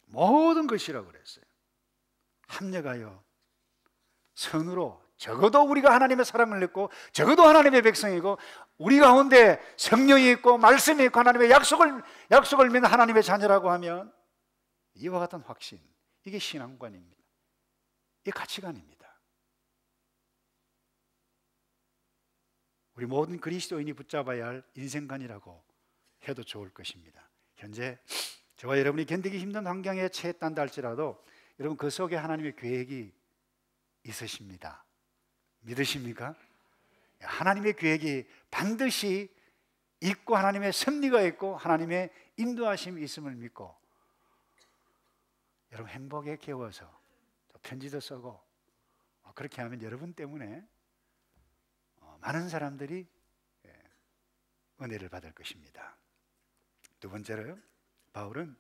Speaker 4: 모든 것이라고 그랬어요. 합력하여 선으로 적어도 우리가 하나님의 사랑을 냈고 적어도 하나님의 백성이고 우리 가운데 성령이 있고 말씀이 있고 하나님의 약속을 믿는 하나님의 자녀라고 하면 이와 같은 확신, 이게 신앙관입니다. 이게 가치관입니다. 우리 모든 그리스도인이 붙잡아야 할 인생관이라고 해도 좋을 것입니다. 현재 저와 여러분이 견디기 힘든 환경에 처했단다 할지라도 여러분 그 속에 하나님의 계획이 있으십니다. 믿으십니까? 하나님의 계획이 반드시 있고 하나님의 섭리가 있고 하나님의 인도하심이 있음을 믿고 여러분 행복에 깨워서 편지도 쓰고 그렇게 하면 여러분 때문에 많은 사람들이 은혜를 받을 것입니다. 두 번째로요, 바울은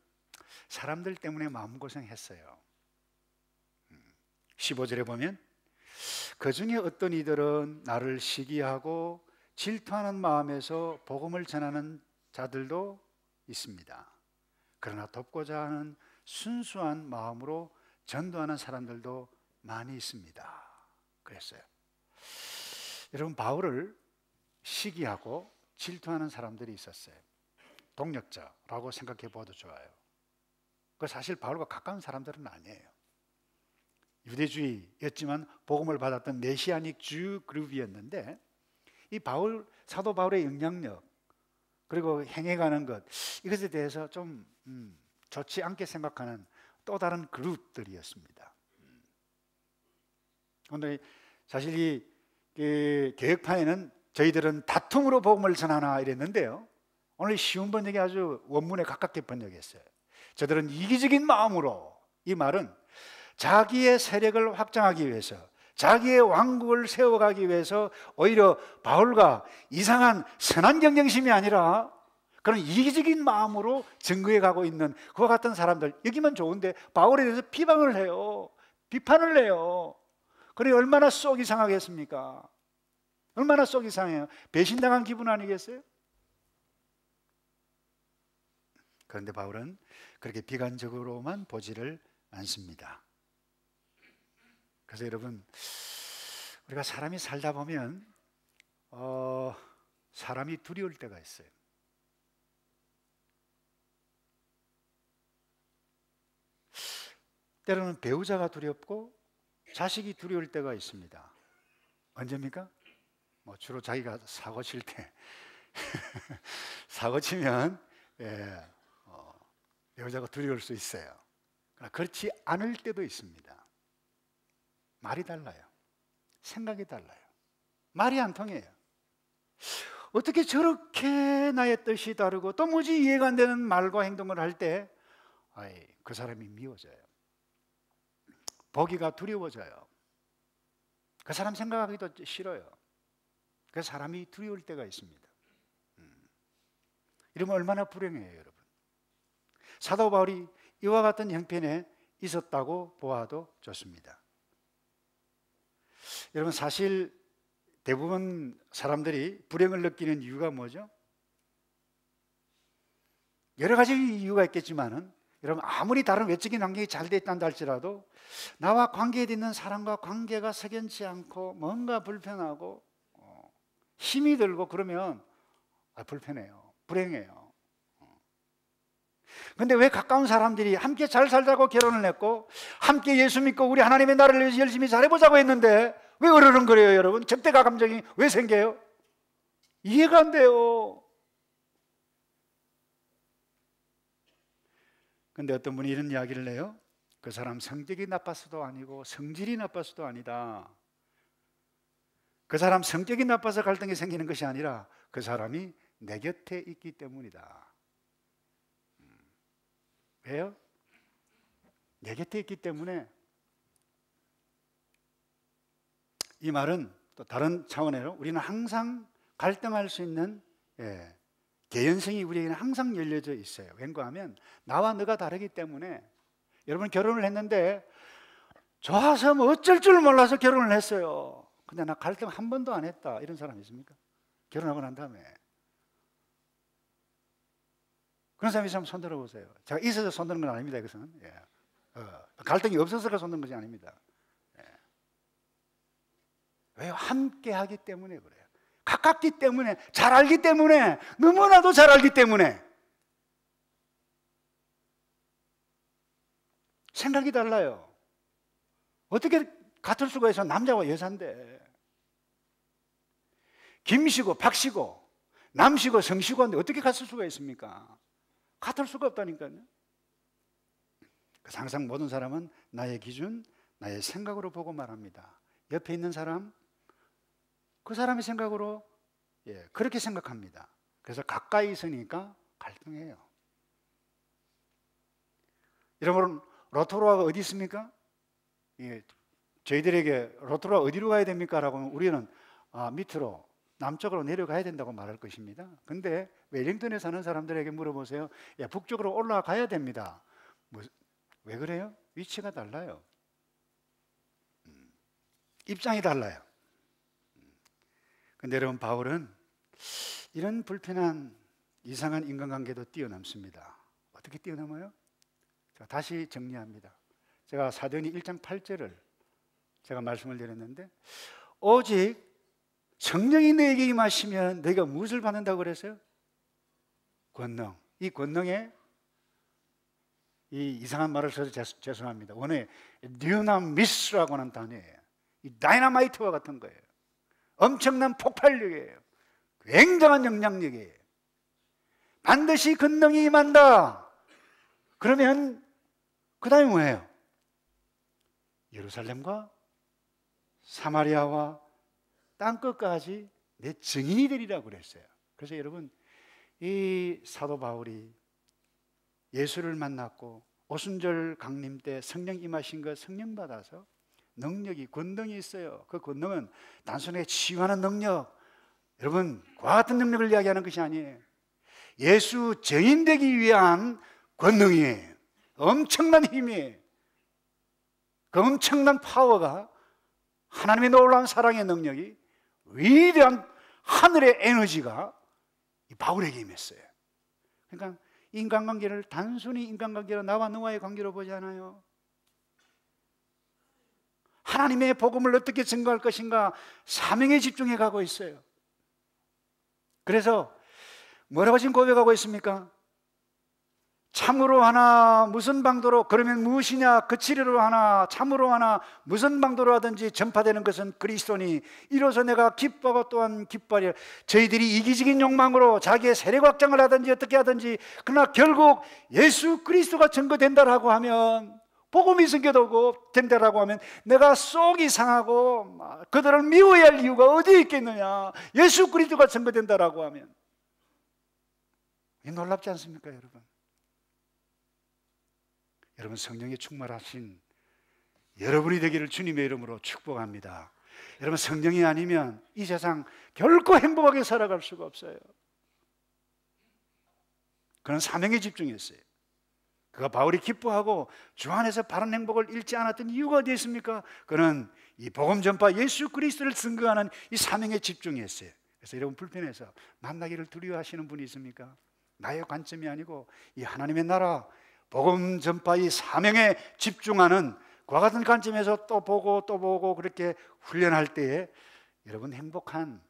Speaker 4: 사람들 때문에 마음고생했어요. 15절에 보면 그 중에 어떤 이들은 나를 시기하고 질투하는 마음에서 복음을 전하는 자들도 있습니다. 그러나 돕고자 하는 순수한 마음으로 전도하는 사람들도 많이 있습니다. 그랬어요. 여러분 바울을 시기하고 질투하는 사람들이 있었어요. 동력자라고 생각해 봐도 좋아요. 그 사실 바울과 가까운 사람들은 아니에요. 유대주의였지만 복음을 받았던 메시아닉 주 그룹이었는데 이 사도 바울의 영향력 그리고 행해가는 것 이것에 대해서 좀 좋지 않게 생각하는 또 다른 그룹들이었습니다. 그런데 사실 이 개혁판에는 저희들은 다툼으로 복음을 전하나 이랬는데요, 오늘 쉬운 번역이 아주 원문에 가깝게 번역했어요. 저들은 이기적인 마음으로, 이 말은 자기의 세력을 확장하기 위해서 자기의 왕국을 세워가기 위해서 오히려 바울과 이상한 선한 경쟁심이 아니라 그런 이기적인 마음으로 증거해 가고 있는 그와 같은 사람들, 여기만 좋은데 바울에 대해서 비방을 해요. 비판을 해요. 그래 얼마나 속 이상하겠습니까? 얼마나 속 이상해요. 배신당한 기분 아니겠어요? 그런데 바울은 그렇게 비관적으로만 보지를 않습니다. 그래서 여러분 우리가 사람이 살다 보면 사람이 두려울 때가 있어요. 때로는 배우자가 두렵고 자식이 두려울 때가 있습니다. 언제입니까? 주로 자기가 사고 칠 때 사고 치면 배우자가 두려울 수 있어요. 그러나 그렇지 않을 때도 있습니다. 말이 달라요. 생각이 달라요. 말이 안 통해요. 어떻게 저렇게 나의 뜻이 다르고 도무지 이해가 안 되는 말과 행동을 할 때 그 사람이 미워져요. 보기가 두려워져요. 그 사람 생각하기도 싫어요. 그 사람이 두려울 때가 있습니다. 이러면 얼마나 불행해요, 여러분. 사도 바울이 이와 같은 형편에 있었다고 보아도 좋습니다. 여러분, 사실 대부분 사람들이 불행을 느끼는 이유가 뭐죠? 여러 가지 이유가 있겠지만은, 여러분, 아무리 다른 외적인 환경이 잘 돼 있단다 할지라도 나와 관계에 있는 사람과 관계가 석연치 않고 뭔가 불편하고 힘이 들고 그러면 불편해요. 불행해요. 근데 왜 가까운 사람들이 함께 잘 살자고 결혼을 했고 함께 예수 믿고 우리 하나님의 나라를 위해서 열심히 잘해보자고 했는데 왜 으르렁거려요, 여러분? 적대가 감정이 왜 생겨요? 이해가 안 돼요. 근데 어떤 분이 이런 이야기를 해요. 그 사람 성격이 나빠서도 아니고 성질이 나빠서도 아니다. 그 사람 성격이 나빠서 갈등이 생기는 것이 아니라 그 사람이 내 곁에 있기 때문이다. 왜요? 내 곁에 있기 때문에. 이 말은 또 다른 차원으로 우리는 항상 갈등할 수 있는 개연성이 우리에게는 항상 열려져 있어요. 왠가 하면 나와 너가 다르기 때문에. 여러분, 결혼을 했는데 좋아서 뭐 어쩔 줄 몰라서 결혼을 했어요. 근데 나 갈등 한 번도 안 했다, 이런 사람 있습니까? 결혼하고 난 다음에. 그런 사람 있으면 손 들어보세요. 제가 있어서 손 드는 건 아닙니다, 이것은. 갈등이 없어서가 손 드는 것이 아닙니다. 왜요? 함께 하기 때문에 그래요. 가깝기 때문에, 잘 알기 때문에, 너무나도 잘 알기 때문에. 생각이 달라요. 어떻게 같을 수가 있어? 남자와 여자인데. 김씨고 박씨고 남씨고 성씨고 한데 어떻게 같을 수가 있습니까? 같을 수가 없다니까요. 그래서 항상 모든 사람은 나의 기준, 나의 생각으로 보고 말합니다. 옆에 있는 사람, 그 사람의 생각으로 그렇게 생각합니다. 그래서 가까이 있으니까 갈등해요. 여러분, 로토루아가 어디 있습니까? 저희들에게 로토루아 어디로 가야 됩니까? 라고 하면 우리는 밑으로 남쪽으로 내려가야 된다고 말할 것입니다. 근데 웰링턴에 사는 사람들에게 물어보세요. 야, 북쪽으로 올라가야 됩니다. 왜 그래요? 위치가 달라요. 입장이 달라요. 근데 여러분, 바울은 이런 불편한 이상한 인간관계도 뛰어넘습니다. 어떻게 뛰어넘어요? 자, 다시 정리합니다. 제가 사도행전 1장 8절을 제가 말씀을 드렸는데, 오직 성령이 너에게 임하시면 너희가 무엇을 받는다고 그랬어요? 권능. 이 권능에 이 이상한 말을 써서 죄송합니다. 원래 듀나미스라고 하는 단어예요. 이 다이너마이트와 같은 거예요. 엄청난 폭발력이에요. 굉장한 영향력이에요. 반드시 권능이 임한다. 그러면 그 다음에 뭐예요? 예루살렘과 사마리아와 땅끝까지 내 증인이 되리라고 그랬어요. 그래서 여러분, 이 사도 바울이 예수를 만났고 오순절 강림 때 성령 임하신 것 성령 받아서 능력이, 권능이 있어요. 그 권능은 단순하게 치유하는 능력, 여러분 그와 같은 능력을 이야기하는 것이 아니에요. 예수 증인 되기 위한 권능이에요. 엄청난 힘이에요. 그 엄청난 파워가, 하나님의 놀라운 사랑의 능력이, 위대한 하늘의 에너지가 이 바울에게 임했어요. 그러니까 인간관계를 단순히 인간관계로, 나와 너와의 관계로 보지 않아요. 하나님의 복음을 어떻게 증거할 것인가 사명에 집중해 가고 있어요. 그래서 뭐라고 지금 고백하고 있습니까? 참으로 하나 무슨 방도로, 그러면 무엇이냐? 그 치료로 하나 참으로 하나 무슨 방도로 하든지 전파되는 것은 그리스도니 이로써 내가 기뻐하고 또한 기뻐하리라. 저희들이 이기적인 욕망으로 자기의 세력 확장을 하든지 어떻게 하든지, 그러나 결국 예수 그리스도가 증거된다라고 하면 복음이 숨겨두고 된다라고 하면 내가 속이 상하고 그들을 미워야 할 이유가 어디에 있겠느냐. 예수 그리스도가 증거된다라고 하면 놀랍지 않습니까, 여러분? 여러분, 성령에 충만하신 여러분이 되기를 주님의 이름으로 축복합니다. 여러분, 성령이 아니면 이 세상 결코 행복하게 살아갈 수가 없어요. 그는 사명에 집중했어요. 그가 바울이 기뻐하고 주 안에서 바른 행복을 잃지 않았던 이유가 어디 있습니까? 그는 이 복음 전파 예수 그리스도를 증거하는 이 사명에 집중했어요. 그래서 여러분, 불편해서 만나기를 두려워하시는 분이 있습니까? 나의 관점이 아니고 이 하나님의 나라 복음 전파 이 사명에 집중하는 그와 같은 관점에서 또 보고 그렇게 훈련할 때에 여러분, 행복한,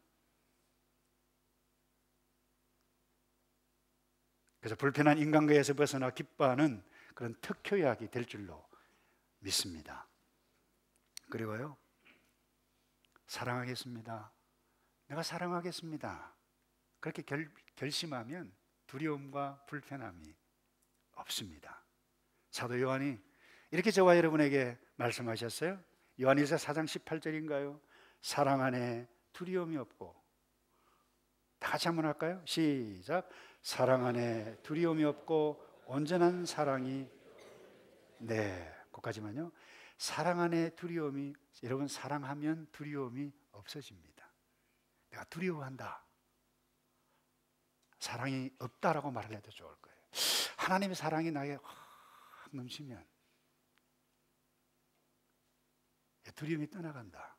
Speaker 4: 그래서 불편한 인간관계에서 벗어나 기뻐하는 그런 특효약이 될 줄로 믿습니다. 그리고요, 사랑하겠습니다. 내가 사랑하겠습니다. 그렇게 결심하면 두려움과 불편함이 없습니다. 사도 요한이 이렇게 저와 여러분에게 말씀하셨어요. 요한일서 4장 18절인가요? 사랑 안에 두려움이 없고, 다 같이 한번 할까요? 시작. 사랑 안에 두려움이 없고 온전한 사랑이, 네, 거기까지만요. 사랑 안에 두려움이, 여러분, 사랑하면 두려움이 없어집니다. 내가 두려워한다, 사랑이 없다라고 말을 해도 좋을 거예요. 하나님의 사랑이 나에게 확 넘치면 두려움이 떠나간다.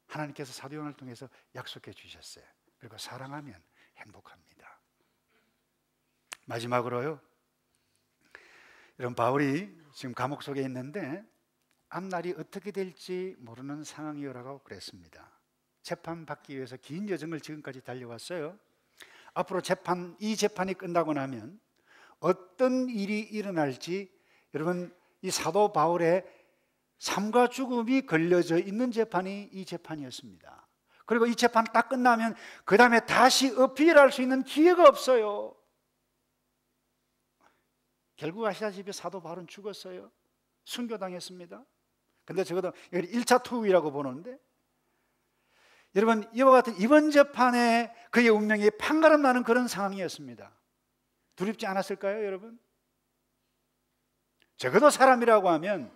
Speaker 4: 하나님께서 사도 요한을 통해서 약속해 주셨어요. 그리고 사랑하면 행복합니다. 마지막으로요, 여러분, 바울이 지금 감옥 속에 있는데 앞날이 어떻게 될지 모르는 상황이라고 그랬습니다. 재판 받기 위해서 긴 여정을 지금까지 달려왔어요. 앞으로 이 재판이 끝나고 나면 어떤 일이 일어날지, 여러분, 이 사도 바울의 삶과 죽음이 걸려져 있는 재판이 이 재판이었습니다. 그리고 이 재판 딱 끝나면 그 다음에 다시 어필할 수 있는 기회가 없어요. 결국 아시다시피 사도 바울은 죽었어요. 순교당했습니다. 근데 적어도 1차 투위라고 보는데, 여러분, 이와 같은 이번 재판에 그의 운명이 판가름 나는 그런 상황이었습니다. 두렵지 않았을까요, 여러분? 적어도 사람이라고 하면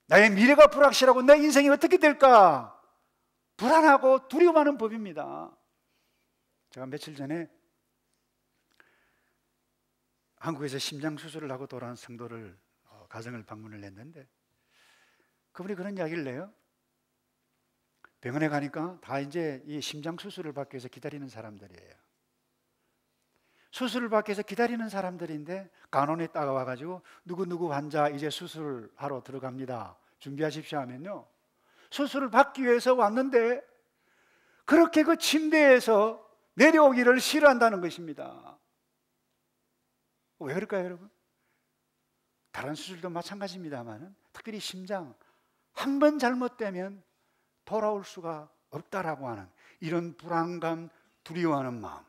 Speaker 4: 나의 미래가 불확실하고 내 인생이 어떻게 될까 불안하고 두려워하는 법입니다. 제가 며칠 전에 한국에서 심장 수술을 하고 돌아온 성도를 가정을 방문을 했는데, 그분이 그런 이야기를 해요. 병원에 가니까 다 이제 이 심장 수술을 받기 위해서 기다리는 사람들이에요. 수술을 받기 위해서 기다리는 사람들인데 간호원이 따라와가지고 누구 환자 이제 수술하러 들어갑니다, 준비하십시오 하면요, 수술을 받기 위해서 왔는데 그렇게 그 침대에서 내려오기를 싫어한다는 것입니다. 왜 그럴까요, 여러분? 다른 수술도 마찬가지입니다만 특별히 심장 한 번 잘못되면 돌아올 수가 없다라고 하는 이런 불안감, 두려워하는 마음,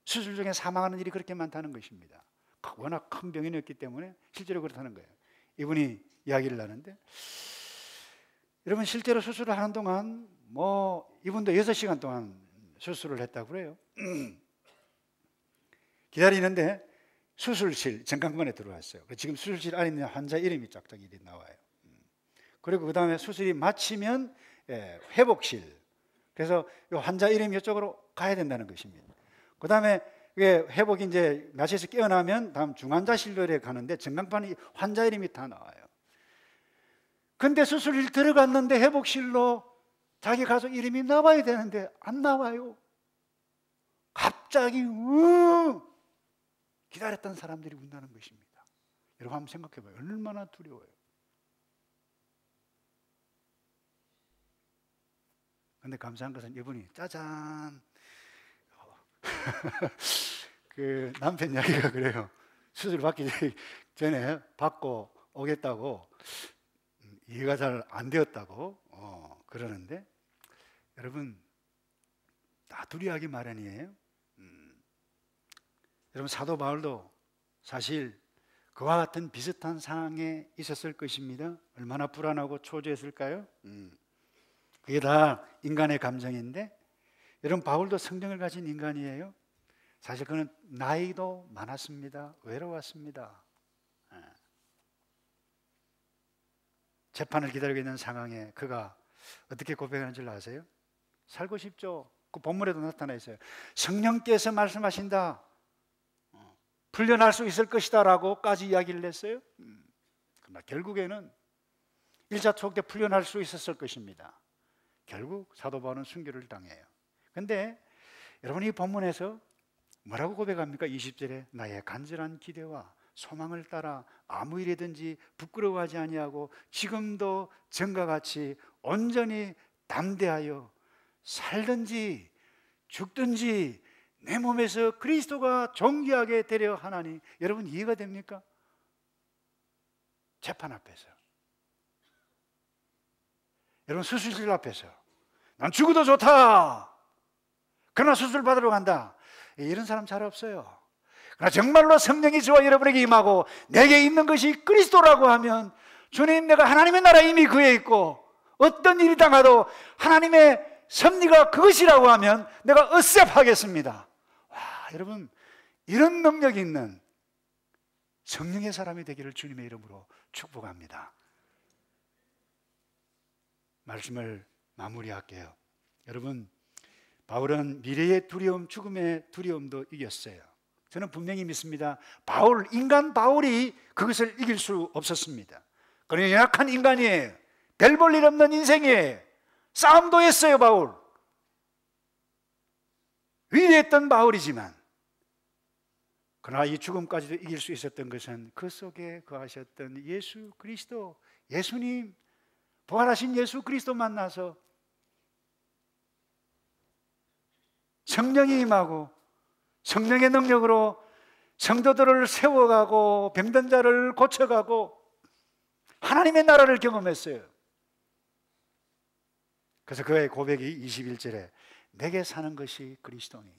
Speaker 4: 수술 중에 사망하는 일이 그렇게 많다는 것입니다. 워낙 큰 병이었기 때문에 실제로 그렇다는 거예요. 이분이 이야기를 하는데, 여러분, 실제로 수술을 하는 동안 이분도 6시간 동안 수술을 했다고 그래요. 기다리는데 수술실 전광판에 들어왔어요. 지금 수술실 안에 있는 환자 이름이 쫙쫙 나와요. 그리고 그 다음에 수술이 마치면 회복실, 그래서 환자 이름이 이쪽으로 가야 된다는 것입니다. 그 다음에 회복이 이제 마취에서 깨어나면 다음 중환자실로 가는데 전광판에 환자 이름이 다 나와요. 근데 수술실 들어갔는데 회복실로 자기 가족 이름이 나와야 되는데 안 나와요. 갑자기 기다렸던 사람들이 운다는 것입니다. 여러분, 한번 생각해 봐요. 얼마나 두려워요. 근데 감사한 것은 이분이 짜잔 그 남편 이야기가 그래요. 수술 받기 전에 받고 오겠다고, 이해가 잘 안 되었다고 그러는데, 여러분, 다 두려워하기 마련이에요. 여러분, 사도 바울도 사실 그와 같은 비슷한 상황에 있었을 것입니다. 얼마나 불안하고 초조했을까요? 그게 다 인간의 감정인데, 여러분 바울도 성령을 가진 인간이에요. 사실 그는 나이도 많았습니다. 외로웠습니다. 재판을 기다리고 있는 상황에 그가 어떻게 고백하는 줄 아세요? 살고 싶죠. 그 본문에도 나타나 있어요. 성령께서 말씀하신다, 풀려날 수 있을 것이다 라고까지 이야기를 했어요. 그러나 결국에는 1차 초국 때 풀려날 수 있었을 것입니다. 결국 사도 바울은 순교를 당해요. 그런데 여러분, 이 본문에서 뭐라고 고백합니까? 20절에 나의 간절한 기대와 소망을 따라 아무 일이든지 부끄러워하지 아니하고 지금도 전과 같이 온전히 담대하여 살든지 죽든지 내 몸에서 그리스도가 존귀하게 되려 하나니. 여러분 이해가 됩니까? 재판 앞에서, 여러분 수술실 앞에서 난 죽어도 좋다, 그러나 수술 받으러 간다, 이런 사람 잘 없어요. 그러나 정말로 성령이 저와 여러분에게 임하고 내게 있는 것이 그리스도라고 하면, 주님 내가 하나님의 나라에 이미 그에 있고 어떤 일이 당하도 하나님의 섭리가 그것이라고 하면 내가 으셉하겠습니다. 와, 여러분 이런 능력이 있는 성령의 사람이 되기를 주님의 이름으로 축복합니다. 말씀을 마무리할게요. 여러분, 바울은 미래의 두려움, 죽음의 두려움도 이겼어요. 저는 분명히 믿습니다. 인간 바울이 그것을 이길 수 없었습니다. 그는 연약한 인간이에요. 별 볼 일 없는 인생이에요. 싸움도 했어요. 바울 위대했던 바울이지만, 그러나 이 죽음까지도 이길 수 있었던 것은 그 속에 거하셨던 예수 그리스도, 예수님, 부활하신 예수 그리스도 만나서 성령이 임하고 성령의 능력으로 성도들을 세워가고 병든 자를 고쳐가고 하나님의 나라를 경험했어요. 그래서 그의 고백이 21절에 내게 사는 것이 그리스도니,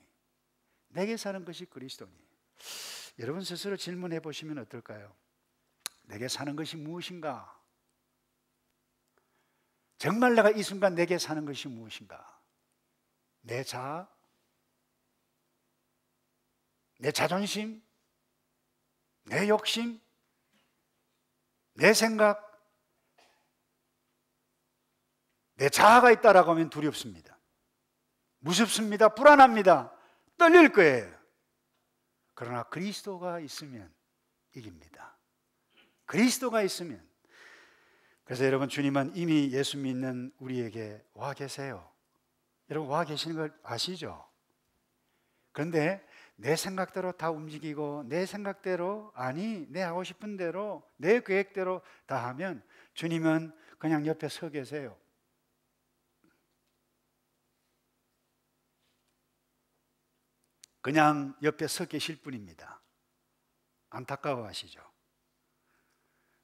Speaker 4: 내게 사는 것이 그리스도니. 여러분 스스로 질문해 보시면 어떨까요? 내게 사는 것이 무엇인가? 정말 내가 이 순간 내게 사는 것이 무엇인가? 내 자아? 내 자존심? 내 욕심? 내 생각? 내 자아가 있다라고 하면 두렵습니다. 무섭습니다. 불안합니다. 떨릴 거예요. 그러나 그리스도가 있으면 이깁니다. 그리스도가 있으면. 그래서 여러분, 주님은 이미 예수 믿는 우리에게 와 계세요. 여러분 와 계시는 걸 아시죠? 그런데 내 생각대로 다 움직이고 내 생각대로, 아니 내 하고 싶은 대로 내 계획대로 다 하면 주님은 그냥 옆에 서 계세요. 그냥 옆에 서 계실 뿐입니다. 안타까워하시죠?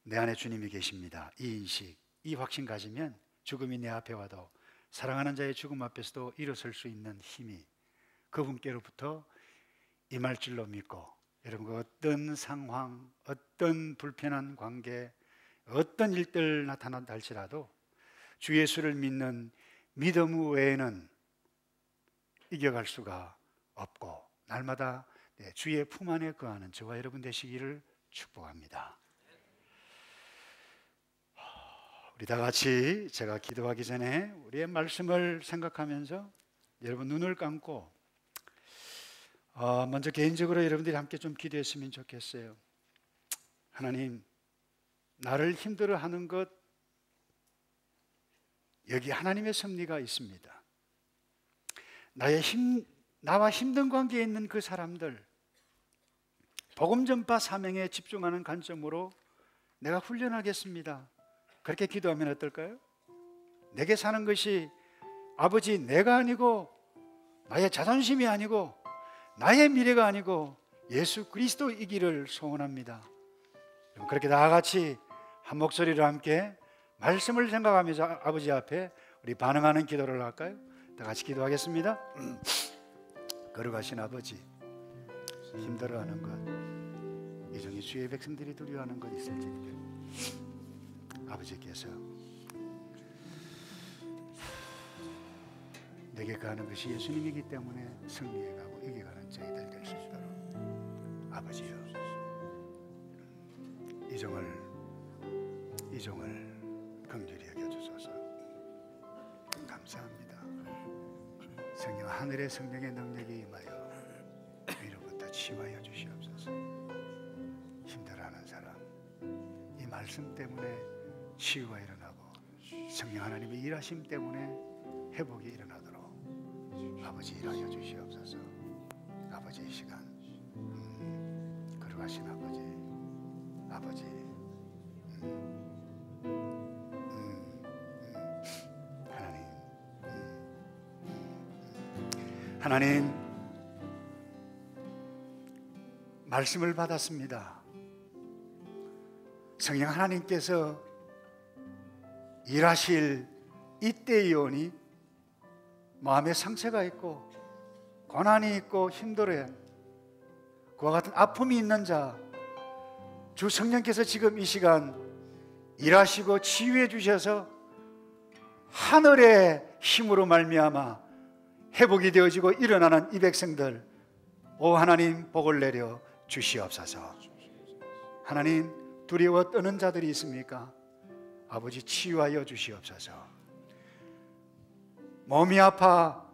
Speaker 4: 내 안에 주님이 계십니다. 이 인식, 이 확신 가지면 죽음이 내 앞에 와도 사랑하는 자의 죽음 앞에서도 일어설 수 있는 힘이 그분께로부터 임할 줄로 믿고, 여러분 어떤 상황, 어떤 불편한 관계, 어떤 일들 나타난다 할지라도 주 예수를 믿는 믿음 외에는 이겨갈 수가 없고, 날마다 주의 품 안에 거하는 저와 여러분 되시기를 축복합니다. 우리 다 같이 제가 기도하기 전에 우리의 말씀을 생각하면서 여러분 눈을 감고 먼저 개인적으로 여러분들이 함께 좀 기도했으면 좋겠어요. 하나님, 나를 힘들어하는 것, 여기 하나님의 섭리가 있습니다. 나와 힘든 관계에 있는 그 사람들, 복음 전파 사명에 집중하는 관점으로 내가 훈련하겠습니다. 그렇게 기도하면 어떨까요? 내게 사는 것이 아버지 내가 아니고 나의 자존심이 아니고 나의 미래가 아니고 예수 그리스도이기를 소원합니다. 그렇게 다 같이 한 목소리로 함께 말씀을 생각하면서 아버지 앞에 우리 반응하는 기도를 할까요? 다 같이 기도하겠습니다. 거룩하신 아버지, 힘들어하는 것, 이 중에 주의 백성들이 두려워하는 것 있을지니까 아버지께서 내게 가는 것이 예수님이기 때문에 승리해 가고 이겨가는 저희들 될 수 있도록 아버지여 이 종을 긍휼히 여겨주소서. 감사합니다. 성령 하늘의 성령의 능력이 임하여 위로부터 치유하여 주시옵소서. 힘들어하는 사람 이 말씀 때문에 치유가 일어나고 성령 하나님의 일하심 때문에 회복이 일어나도록 아버지 일하여 주시옵소서. 아버지 이 시간 걸어가신 아버지 하나님 말씀을 받았습니다. 성령 하나님께서 일하실 이때이오니 마음에 상처가 있고 고난이 있고 힘들어요. 그와 같은 아픔이 있는 자, 주 성령께서 지금 이 시간 일하시고 치유해 주셔서 하늘의 힘으로 말미암아 회복이 되어지고 일어나는 이 백성들, 오 하나님 복을 내려 주시옵소서. 하나님 두려워 떠는 자들이 있습니까? 아버지 치유하여 주시옵소서. 몸이 아파